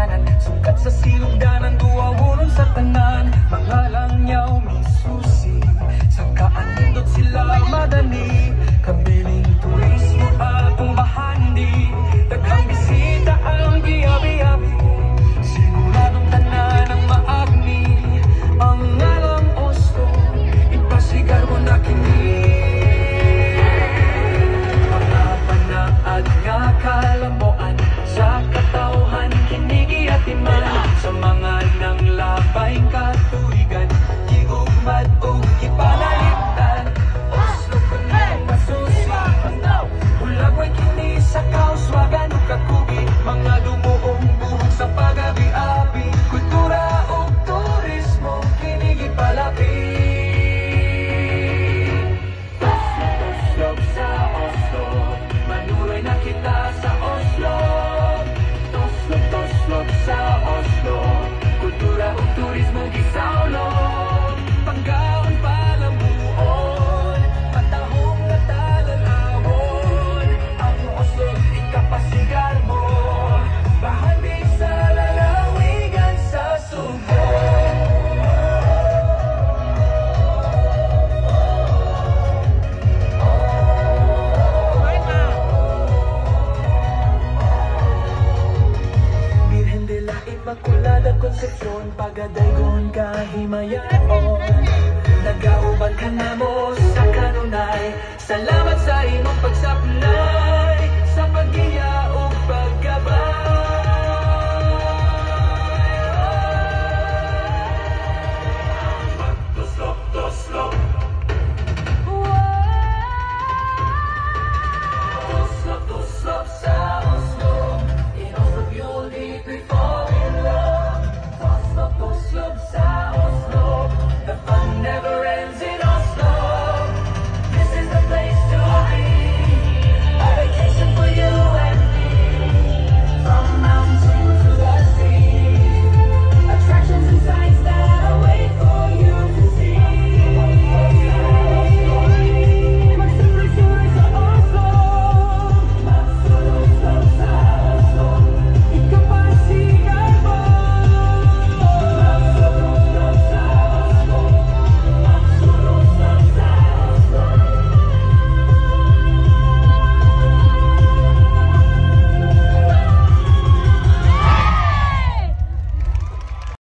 kasaysayanan, sukat sa silugdanan, duwawunon sa tanan, mga langyaw misusi, sa kaanindot sila madani, kabiling turismo atong bahandi, daghang bisita ang giyabi-yabi, siguradong tanan ang maagni, ang ngalang Oslo, ipasigar mo na kini. Mga panaad nga kalamoan, sa katauhan kinigiatiman, sa mga nang labay katuigan, gigugmad o gipanalitan, Oslo ko na masusi, hulagway kini sa kauswagan o kakugi, mga dumuong buhok sa pag-abi-abi, kultura o turismo kinigipalapit. Tuslog sa Oslo, manuray na kita sa Oslo. Tuslog sa Oslo, kultura o turismo gisawlog, panggaon palamuon, patahong na talalawon, ang Oslo ikapasigar mo, bahagi sa lalawigan sa Subo. Virgen de la Inmaculada Concepcion, pagadaygon kahimayaon, nagauban ka na mo sa kanunay, salamat sa imong pagsaplay, sa paggiya